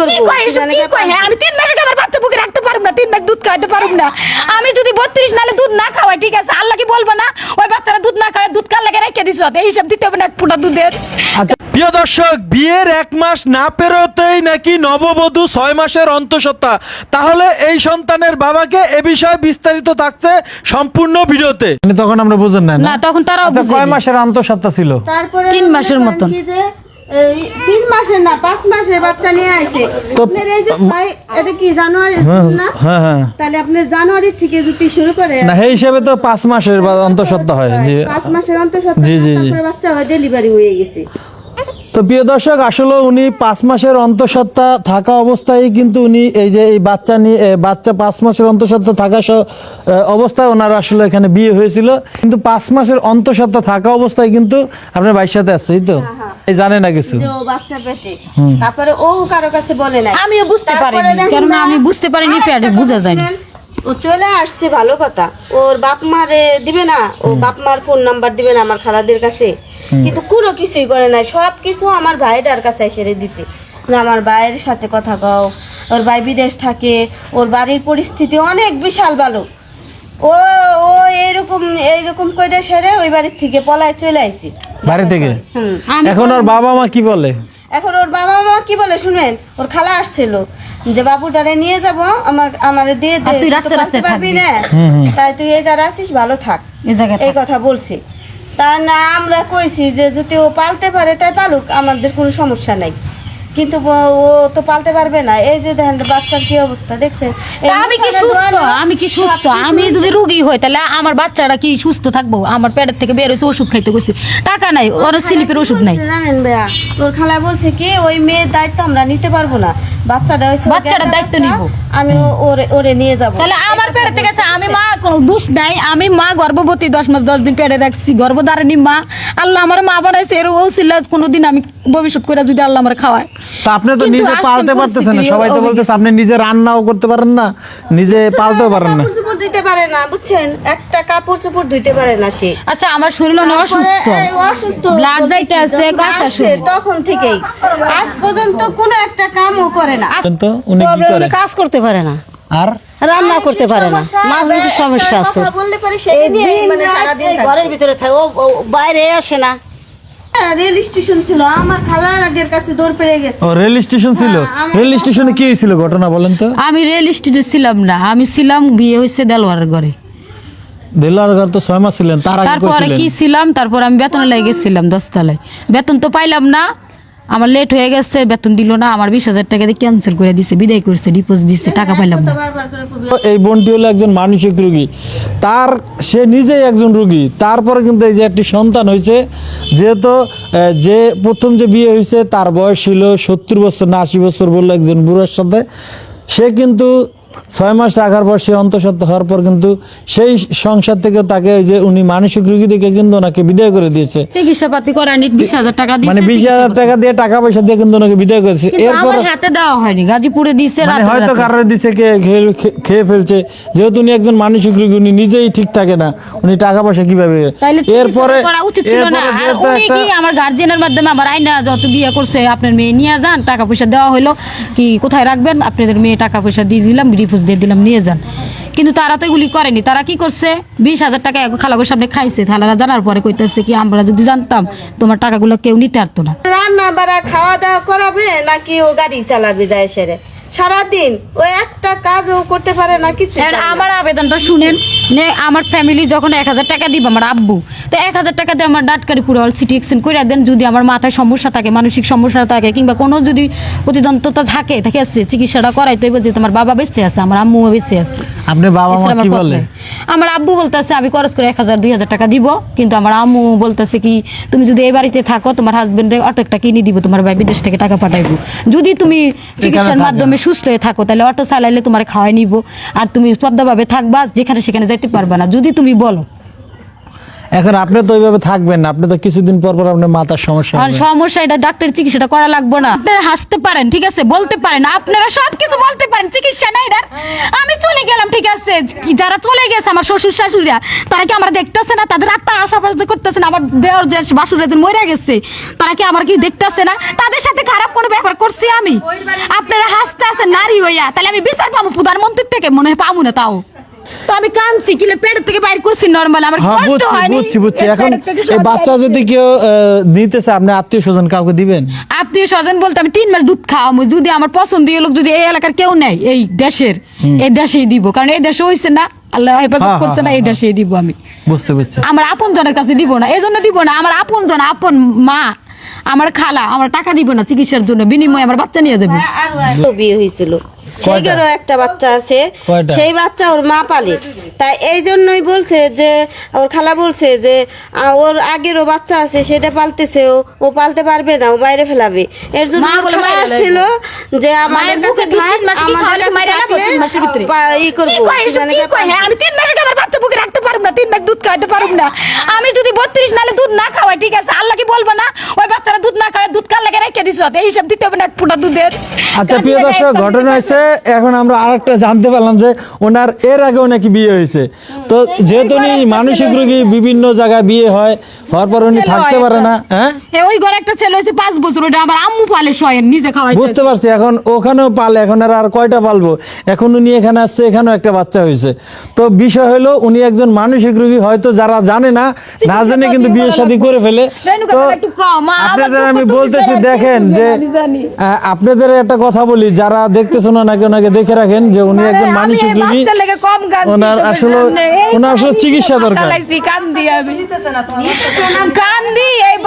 আমি 3 মাসে আমার বাচ্চা বুকে রাখতে পারব না, 3 মাস দুধ খাওয়াতে পারব না। আমি যদি 32 নালে দুধ না খাওয়াই, ঠিক আছে, আল্লাহ কি বলবো না ওই বাচ্চারা দুধ না খাওয়ায় দুধ কার লাগে রেখে দিছ, এই হিসাব দিতে হবে না এক ফুটা দুধের। আচ্ছা প্রিয় দর্শক, বিয়ের 1 মাস না পেরোতেই নাকি নববধূ 6 মাসের অন্তঃসত্ত্বা। তাহলে এই সন্তানের বাবাকে এ বিষয়ে বিস্তারিত থাকছে সম্পূর্ণ ভিডিওতে। তখন আমরা বুঝেন না, তখন তারাও বুঝে কয় মাসের অন্তঃসত্ত্বা ছিল? তারপরে 3 মাসের মতন। 3 মাসের না 5 মাসের বাচ্চা নিয়ে আইছে। আপনার এই যে এটা কি জানুয়ারি না? হ্যাঁ হ্যাঁ। তাহলে আপনার জানুয়ারি থেকে যদি শুরু করে না, এই হিসাবে তো 5 মাসের অন্তঃসত্ত্বা হয়। জি 5 মাসের অন্তঃসত্ত্বা, জি জি। তারপরে বাচ্চা হয়, ডেলিভারি হয়ে গেছে। তো প্রিয় দর্শক, আসলে উনি 5 মাসের অন্তঃসত্ত্বা থাকা অবস্থায় কিন্তু উনি এই যে এই বাচ্চা নিয়ে বাচ্চা 5 মাসের অন্তঃসত্ত্বা থাকা অবস্থায় ওনার আসলে এখানে বিয়ে হয়েছিল। কিন্তু 5 মাসের অন্তঃসত্ত্বা থাকা অবস্থায় কিন্তু আপনার ভাইয়ের সাথে আছে, এই তো এই জানে না কিছু যে ও বাচ্চা পেটে, তারপরে ও কারো কাছে বলে না। আমিও বুঝতে পারিনি, কারণ আমি বুঝতে পারিনি, পেটে বোঝা যায় না। ও চলে আসছে ভালো কথা, ওর বাপ মারে দিবে না, ও বাপ মার ফোন নাম্বার দিবে না আমার খালাদের কাছে, কিন্তু কোনো কিছুই করে নাই। সব কিছু আমার ভাইটার কাছে এসে দিছে যে আমার ভাইয়ের সাথে কথা কও, ওর ভাই বিদেশ থাকে, ওর বাড়ির পরিস্থিতি অনেক বিশাল ভালো। ও ও এইরকম কইটা সেরে ওই বাড়ির থেকে পলায় চলে আইছি বাড়ি থেকে। এখন ওর বাবা মা কি বলে? এখন ওর বাবা মা কি বলে শুনেন, ওর খালা আসছিল যে বাবুটারে নিয়ে যাব, আমারে দিয়ে দে, তুই রাস্তায় রাস্তায় পারবি না, তাই তুই এই যারা আছিস ভালো থাক, এই কথা বলছে। তা না আমরা কইছি যে যদি ও পালতে পারে তাই পালুক, আমাদের কোনো সমস্যা নাই, কিন্তু ও তো পালতে পারবে না। এই যে দেখেন বাচ্চার কি অবস্থা দেখছেন। আমি কি সুস্থ? আমি যদি রোগী হই তাহলে আমার বাচ্চাটা কি সুস্থ থাকবো? আমার পেটের থেকে বের হয়েছে, ওষুধ খাইতে গেছি, টাকা নাই, ওর স্লিপের ওষুধ নাই। জানেন ভাইয়া, তোর খালা বলছে কি ওই মেয়ের দায়িত্ব আমরা নিতে পারবো না, বাচ্চাটা হয়েছে, বাচ্চাটার দায়িত্ব নিব আমি, ওরে নিয়ে যাবো। তাহলে আমার পেটের থেকে আমি মা, কোনো দোষ নাই, আমি মা গর্ভবতী 10 মাস 10 দিন পেটে রাখছি, গর্ভধারিণী মা। আল্লাহ আমার মা বানাইছে, এর ও ছিল কোনোদিন আমি ভবিষ্যৎ করে যদি আল্লাহ আমার খাওয়ায়। তা আপনি তো নিজে পালতে পারতেছেন না, সবাই তো বলতেছে আপনি নিজে রান্নাও করতে পারেন না, নিজে পালতেও পারেন না। কাপড় চোপড় ধুইতে পারে না, বুঝছেন, একটা কাপড় চোপড় ধুইতে পারে না সে। আচ্ছা আমার শরীর অসুস্থ, ব্লাড যাইতে আছে কাঁচা শরীর তখন থেকেই আজ পর্যন্ত কোনো একটা কামও করে না। তো উনি কি করে? কাজ করতে পারে না, আর রান্না করতে পারে না, মানসিক সমস্যা আছে। বললে পারে সে নিয়ে মানে সারা দিন ঘরের ভিতরে থাকে, ও বাইরে আসে না। রেল স্টেশন ছিল, আমার খালার আগের কাছে দৌড় পেয়ে গেছে। ও রেল স্টেশন ছিল? রেল স্টেশনে কি হয়েছিল ঘটনা বলেন তো? আমি রেল স্টেশনে ছিলাম না, আমি ছিলাম বিয়ে হয়েছে দেলোয়ারের ঘরে। দেলোয়ার ঘর তো 6 মাস ছিলেন, তারপরে কি ছিলাম, তারপর আমি বেতনে লেগে গেছিলাম 10 তলায়, বেতন তো পাইলাম না, আমার লেট হয়ে গেছে, বেতন দিল না, আমার 20,000 টাকা দিয়ে ক্যান্সেল করে দিছে, বিদায় করছে, ডিপোজিট দিছে, টাকা পাইলাম না। এই বোনটি হলো একজন মানসিক রোগী, সে নিজেই একজন রোগী, তারপরে কিন্তু এই যে একটি সন্তান হয়েছে, যেহেতু যে প্রথম যে বিয়ে হয়েছে তার বয়স ছিল 70 বছর না 80 বছর বললো একজন বুড়োর সাথে, সে কিন্তু 6 মাস রাখার পর সে অন্তঃসত্ত্বা হওয়ার পর কিন্তু সেই সংসার থেকে তাকে যে উনি মানসিক রোগী দেখে কিন্তু ওনাকে বিদায় করে দিয়েছে। চিকিৎসা পাতি করানি 20,000 টাকা দিয়েছে, মানে 20,000 টাকা দিয়ে টাকা পয়সা দিয়ে কিন্তু ওনাকে বিদায় করেছে। এরপর আমার হাতে দেওয়া হয়নি, গাজীপুরে দিয়েছে, রাতে হয়তো কারণে দিছে খেয়ে ফেলছে, যেহেতু উনি একজন মানসিক রোগী, উনি নিজেই ঠিক থাকে না, উনি টাকা পয়সা কিভাবে? এরপরে করা উচিত ছিল না। আর উনি কি আমার গার্জিয়ানের মাধ্যমে আমার আইনা যত বিয়ে করছে, আপনার মেয়ে নিয়ে যান, টাকা পয়সা দেওয়া হলো, কি কোথায় রাখবেন, আপনাদের মেয়ে টাকা পয়সা দিয়ে দিলাম, ডিপোজিট দিয়ে দিলাম, নিয়ে যান। কিন্তু তারা তো এগুলি করেনি, তারা কি করছে, 20,000 টাকা খালাগোর সামনে খাইছে, খালারা জানার পরে কইতেছে কি আমরা যদি জানতাম তোমার টাকাগুলো কেউ নিতে পারতো না। রান্না বাড়া খাওয়া দাওয়া করাবে নাকি ও গাড়ি চালাবে যায় সেরে সারাদিন, ও একটা কাজও করতে পারে না কিছু। আমার আবেদনটা শুনেন, আমার ফ্যামিলি যখন 1,000 টাকা দিব আমার আব্বু, তো 1,000 টাকা দিয়ে আমার ডাটকারি পুরো সিটি এক্সচেঞ্জ করে দেন। যদি আমার মাথায় সমস্যা থাকে, মানসিক সমস্যা থাকে, কিংবা কোনো যদি প্রতিদ্বন্দ্বিতা থাকে আছে, চিকিৎসাটা করাইতে হবে, যে তোমার বাবা বেঁচে আছে, আমার আম্মুও বেঁচে আছে। আপনি বাবা মা কি বলে? আমার আব্বু বলতেছে আমি খরচ করে 1,000-2,000 টাকা দিব, কিন্তু আমার আম্মু বলতেছে কি তুমি যদি এই বাড়িতে থাকো, তোমার হাজবেন্ডে অটো একটা কিনে দিব, তোমার ভাই বিদেশ থেকে টাকা পাঠাইবো, যদি তুমি চিকিৎসার মাধ্যমে সুস্থ হয়ে থাকো তাহলে অটো চালাইলে তোমার খাওয়াই নিব, আর তুমি পদ্মাভাবে থাকবা, যেখানে সেখানে যাইতে পারবা না যদি তুমি বলো। এখন আপনি তো ওইভাবে থাকবেন না, আপনি তো কিছুদিন পর পর আপনার মাথার সমস্যা আর সমস্যা, এটা ডাক্তার চিকিৎসাটা করা লাগবে না। আপনারা হাসতে পারেন, ঠিক আছে, বলতে পারেন, আপনারা সবকিছু বলতে পারেন, চিকিৎসা নাই এটার। আমি চলে গেলাম, ঠিক আছে, যারা চলে গেছে আমার শ্বশুর শাশুড়িরা, তারা কি আমার দেখতেছে না? তাদের আত্মা আশাপাশে করতেছে না? আমার দেওয়ার যে বাসুরা মরে গেছে, তারা কি আমার কি দেখতেছে না? তাদের সাথে খারাপ কোনো ব্যবহার করছি আমি? আপনারা নারী হইয়া তাহলে আমি বিচার পাবো প্রধানমন্ত্রীর থেকে, মনে হয় পাবো না। তাও তো আমি কাঁদছি, কিলে পেটের থেকে বাইর করছি নরমাল, আমার কি হ্যাঁ কষ্ট বুঝছি হয়নি? বুঝছি বুঝছি। এই এখন পেটের থেকে এই সব বাচ্চা যদি কেউ নিতেছে, আপনি আত্মীয় স্বজন কাউকে দিবেন? আত্মীয় স্বজন বলতে আমি 3 মাস দুধ খাওয়াবো, যদি আমার পছন্দীয় লোক যদি এই এলাকার কেউ নেই, এই দেশের, এই দেশেই দিব, কারণ এই দেশে হইছে না, আল্লাহ হেফাজত হ্যাঁ, করছে না, এই দেশেই দিব আমি। বুঝতে পারছি। আমার আপন জনের কাছে দিব না, এই জন্য দিব না, আমার আপন জন, আপন মা, আমার খালা আমার টাকা দিব না চিকিৎসার জন্য, বিনিময়ে আমার বাচ্চা নিয়ে যাবে। তো বিয়ে হয়েছিল, সেইটারও একটা বাচ্চা আছে, কয়টা? সেই বাচ্চা ওর মা পালে। তাই এই জন্যই বলছে যে ওর খালা বলছে যে ওর আগেরও বাচ্চা আছে, সেটা পালতেছে, ও পালতে পারবে না, ও বাইরে ফেলাবে। এর জন্য মা ওর বলে খালা বাইরে আসছিল যে আমাদের মায়ের কাছে বুকে 2-3 মাস কি আমাদের খাওয়ালে কাছে মায়েরা রাখবো থাকলে 3 মাসের ভিতরে? ই করবো, কি কয় এসব, কি কয়? হ্যাঁ, আমি 3 মাসে কি আমার বাচ্চা বুকে রাখতে পারবো না, 3 মাস দুধ খাওয়াতে পারবো না। আমি যদি 32 নালে দুধ না খাওয়াই, ঠিক আছে, আল্লাহ কি বলবো না ওই বাচ্চারা দুধ না খাওয়ায় দুধ কার লাগে রেখে দিছ, এই হিসাব দিতে হবে না এক ফুটা দুধের। আচ্ছা প্রিয় দর্শক, ঘটনা হয়েছে এখন আমরা আরেকটা জানতে পারলাম যে ওনার এর আগেও নাকি বিয়ে হয়েছে। তো যেহেতু উনি মানসিক রোগী, বিভিন্ন জায়গায় বিয়ে হয়, হওয়ার পর উনি থাকতে পারে না। হ্যাঁ ওই ঘরে একটা ছেলে হয়েছে 5 বছর, ওটা আমার আম্মু পালে শয়েন, নিজে খাওয়াই। বুঝতে পারছি। এখন ওখানেও পালে, এখন আর কয়টা পালবো? এখন উনি এখানে আসছে, এখানেও একটা বাচ্চা হয়েছে। তো বিষয় হলো উনি একজন মানসিক রোগী, হয়তো যারা জানে না, না জেনে কিন্তু বিয়ে শাদী করে ফেলে। তো আপনাদের আমি বলতেছি, দেখেন যে আপনাদের একটা কথা বলি, যারা দেখতেছো না নাকি ওনাকে দেখে রাখেন যে উনি একজন মানসিক রোগী, ওনার আসলে চিকিৎসা দরকার। কান্দি এই